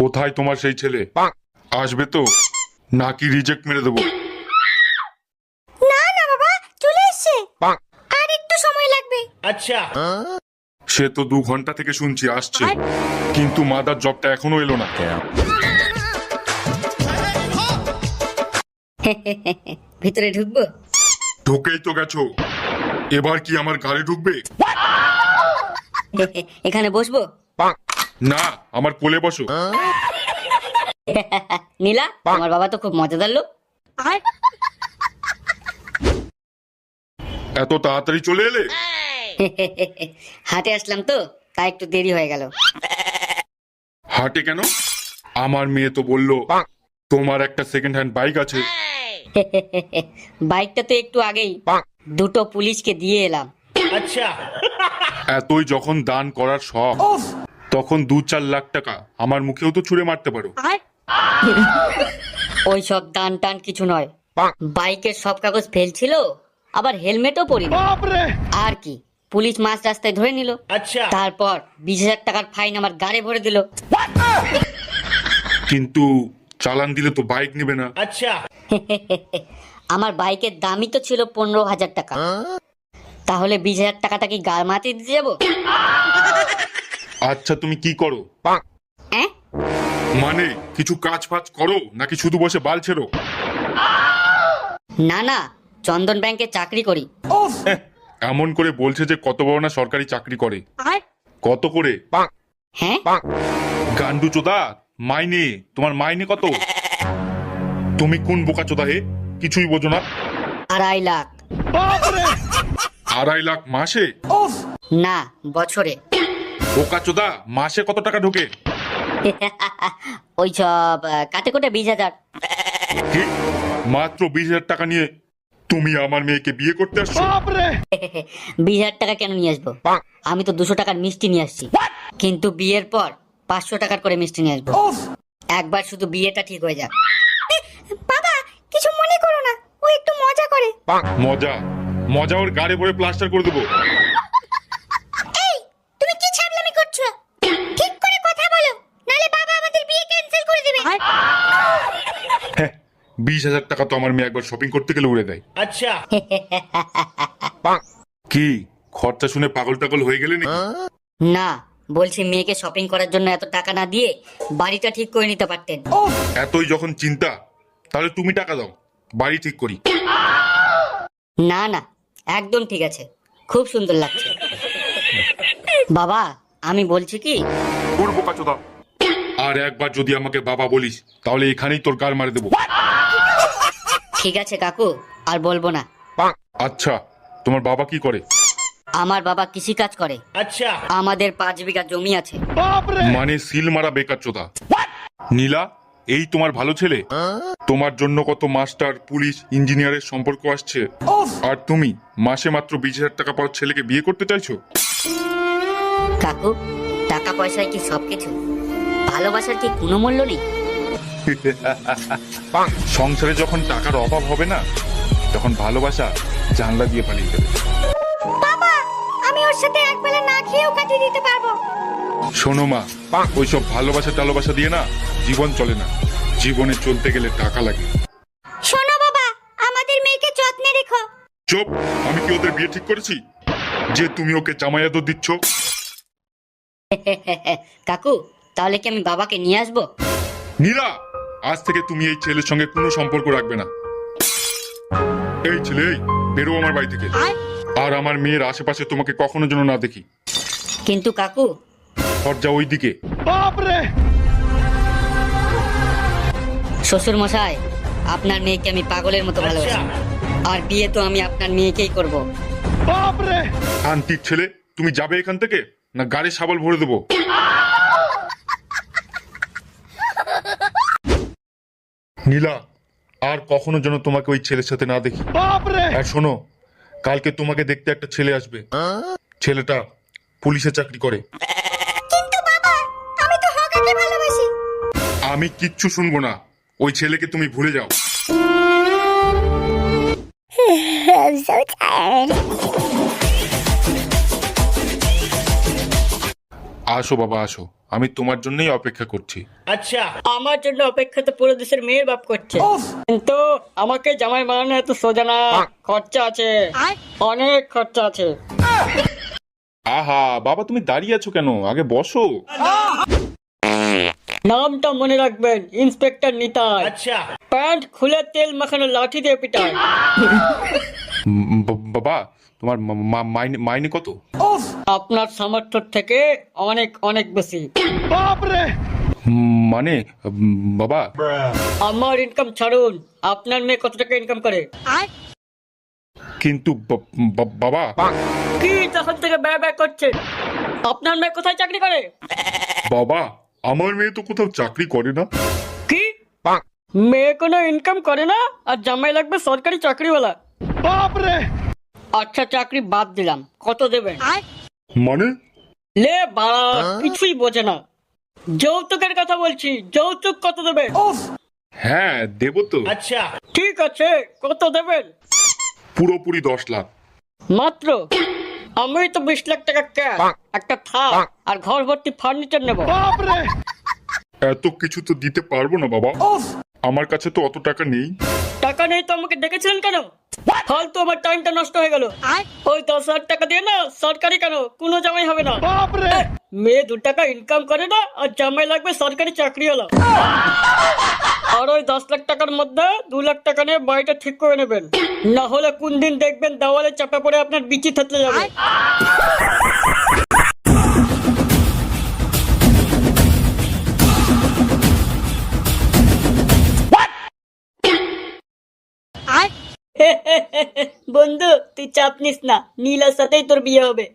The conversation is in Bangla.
কোথায় তোমার সেই ছেলে? আসবে তো নাকি রিজেক্ট মেরে দেবো? না না বাবা, চলে এসেছে। আর একটু সময় লাগবে। আচ্ছা, সে তো 2 ঘন্টা থেকে শুনছি আসছে, কিন্তু মাদার জবটা এখনো এলো না। ভিতরে ঢুকবো? ঢুকেই তো গেছো, এবার কি আমার গাড়ি ঢুকবে? এখানে বসবো? না, আমার কোলে বসো। নীলা, আমার বাবা তো খুব মজাদার লোক। এত তাড়াতাড়ি চলে এলে? হাটে আসলাম তো, তাই একটু দেরি হয়ে গেল। হাটে কেন? আমার মেয়ে তো বললো তোমার একটা সেকেন্ড হ্যান্ড বাইক আছে। বাইকটা তো একটু আগেই 2টো পুলিশকে দিয়ে এলাম। আচ্ছা, এতই যখন দান করার শখ, তখন 2-4 লাখ টাকা আমার মুখেও তো ছুঁড়ে মারতে পারো। ওই সব দান টান কিছু নয়, বাইকের সব কাগজ ফেল ছিল, আবার হেলমেটও পরিনি। আর কি, পুলিশ মাঝ রাস্তায় ধরে নিল। আচ্ছা, তারপর 20,000 টাকার ফাইন আমার গাড়ি ভরে দিল। কিন্তু চালান দিলে তো বাইক নেবে না। আচ্ছা, আমার বাইকের দামই তো ছিল 15,000 টাকা, তাহলে 20,000 টাকাটা কি গাল মাটি দিতে যাবো? আচ্ছা, তুমি কি করো? হ্যাঁ? মানে কিছু কাজ ফাজ করো নাকি শুধু বসে বাল ছেড়ো? না না, চন্দন ব্যাংকে চাকরি করি। এমন করে বলছে যে কত বড় না সরকারি চাকরি করে। কত করে? হ্যাঁ? গান্ডু চোদা, মাইনে তোমার মাইনে কত? তুমি কোন বোকা চোদা হে, কিছুই বোঝো না। 2.5 লাখ। 2.5 লাখ মাসে? না, বছরে। বোকা চোদা, মাসে কত টাকা ঢোকে? ওই সব কাটে কোটে 20,000। কি? মাত্র 20,000 টাকা নিয়ে তুমি আমার মেয়েকে বিয়ে করতে আসছো? 20,000 টাকা কেন নিয়ে আসবো? আমি তো 200 টাকার মিষ্টি নিয়ে আসছি, কিন্তু বিয়ের পর 500 টাকার করে মিষ্টি নিয়ে আসবো। একবার শুধু বিয়েটা ঠিক হয়ে যাক। বাবা, কিছু মনে করো না, ও একটু মজা করে। মজা? মজা ওর গাড়ি ভরে প্লাস্টার করে দেবো। এই, তুমি কি ছাগলামি করছো? ঠিক করে কথা বলো, নালে বাবা আমাদের বিয়ে ক্যান্সেল করে দেবে। 20,000 টাকা তো আমার মেয়ে একবার শপিং করতে গেলে উড়ে দেয়। আচ্ছা, কি খরচা শুনে পাগল টাগল হয়ে গেলে নাকি? না, বলছি মেয়েকে শপিং করার জন্য এত টাকা না দিয়ে বাড়িটা ঠিক করে নিতে পারতেন। এতই যখন চিন্তা, তাহলে তুমি টাকা দাও, বাড়ি ঠিক করি। না না, একদম ঠিক আছে, খুব সুন্দর লাগছে। বাবা, আমি বলছি কি, করবো কাচোদা, আর একবার যদি আমাকে বাবা বলিস তাহলে এখানেই তোর গাল মারে দেবো। ঠিক আছে কাকু, আর বলবো না। আচ্ছা, তোমার বাবা কি করে? আমার বাবা কৃষি কাজ করে। আচ্ছা, আমাদের 5 বিঘা জমি আছে। মানে সিল মারা বেকার চোদা। নীলা, এই তোমার ভালো ছেলে? তোমার জন্য কত মাস্টার, পুলিশ, ইঞ্জিনিয়ারের সম্পর্ক আসছে, আর তুমি মাসে মাত্র 20,000 টাকা পাওয়ার ছেলেকে বিয়ে করতে চাইছো? কাকু, টাকা পয়সায় কি সবকিছু? ভালোবাসার কি কোনো মূল্য নেই? সংসারে যখন টাকার অভাব হবে না, তখন ভালোবাসা জানলা দিয়ে পালিয়ে যাবে। বাবা, আমি ওর সাথে একবেলা না খেয়েও কাটিয়ে দিতে পারবো। শোনো মা, ওইসব ভালোবাসা টালোবাসা দিয়ে না জীবন চলে না, জীবনে চলতে গেলে টাকা লাগে। শোনো বাবা, আমাদের মেয়েকে যত্নে রেখো। চুপ, আমি কি ওদের বিয়ে ঠিক করেছি যে তুমি ওকে জামাই আদর দিচ্ছ? কাকু, তাহলে কি আমি বাবাকে নিয়ে আসবো? নীলা, আজ থেকে তুমি এই ছেলের সঙ্গে কোনো সম্পর্ক রাখবে না। এই ছেলে, এই বেরো আমার বাড়ি থেকে, আর আমার মেয়ের আশেপাশে তোমাকে কখনো যেন না দেখি। কিন্তু কাকু, দরজা ওই দিকে। শ্বশুর মশাই, আপনার মেয়েকে আমি পাগলের মতো ভালোবাসি, আর বিয়ে তো আমি আপনার মেয়েকেই করব। শান্তির ছেলে, তুমি যাবে এখান থেকে না গাড়ি শাবল ভরে দেবো? নীলা, আর কখনো যেন তোমাকে ওই ছেলের সাথে না দেখি। আর শোনো, কালকে তোমাকে দেখতে একটা ছেলে আসবে। ছেলেটা পুলিশে চাকরি করে। কিন্তু বাবা, আমি তো হকাকে ভালোবাসি। আমি কিচ্ছু শুনবো না, ওই ছেলেকে তুমি ভুলে যাও। I'm so tired. আসো বাবা আসো, আমি তোমার জন্যই অপেক্ষা করছি। আমার জন্য অপেক্ষা তো পুরো দেশের মেয়ের বাপ করছে, কিন্তু আমাকে জামাই বানানো এত সোজা না, খরচা আছে, অনেক খরচা আছে। আহা বাবা, তুমি দাঁড়িয়ে আছো কেন? আগে বসো। নামটা মনে রাখবেন, ইন্সপেক্টর নিতাই। প্যান্ট খুলে তেল মাখানো লাঠি দিয়ে পিটায়। বাবা, তোমার মাইনে মাইনে কত? আপনার সামর্থ্য থেকে অনেক অনেক বেশি। মানে বাবা, আমার ইনকাম ছাড়ুন, আপনার মেয়ে কত টাকা ইনকাম করে? কিন্তু বাবা, কি তখন থেকে ব্যয় ব্যয় করছে? আপনার মেয়ে কোথায় চাকরি করে? বাবা আমার মেয়ে তো কোথাও চাকরি করে না। কি মেয়ে কোনো ইনকাম করে না আর জামাই লাগবে সরকারি চাকরিওয়ালা? আচ্ছা চাকরি বাদ দিলাম, কত দেবেন? মানে লে বাড়া, কিছুই বোঝে না। যৌতুকের কথা বলছি, যৌতুক কত দেবেন? হ্যাঁ দেবো তো। ঠিক আছে, কত দেবেন? পুরোপুরি 10 লাখ। মাত্র? আমি তো 20 লাখ টাকা ক্যাশ, একটা থাক আর ঘর ভর্তি ফার্নিচার নেব। এত কিছু তো দিতে পারবো না বাবা, আমার কাছে তো অত টাকা নেই। টাকা নেই তো আমাকে ডেকেছিলেন কেন? ফালতু আমার টাইমটা নষ্ট হয়ে গেল। ওই 10,000 টাকা দিয়ে না সরকারি কেন কোনো জামাই হবে না। মেয়ে 2 টাকা ইনকাম করে না আর জামাই লাগবে সরকারি চাকরিওয়ালা। আর ওই 10 লাখ টাকার মধ্যে 2 লাখ টাকা নিয়ে বাড়িটা ঠিক করে নেবেন, না হলে কোন দিন দেখবেন দেওয়ালে চাপা পড়ে আপনার বিচি থেতলে যাবে। বন্ধু তুই চাপ নিস না, নীলার সাথেই তোর বিয়ে হবে।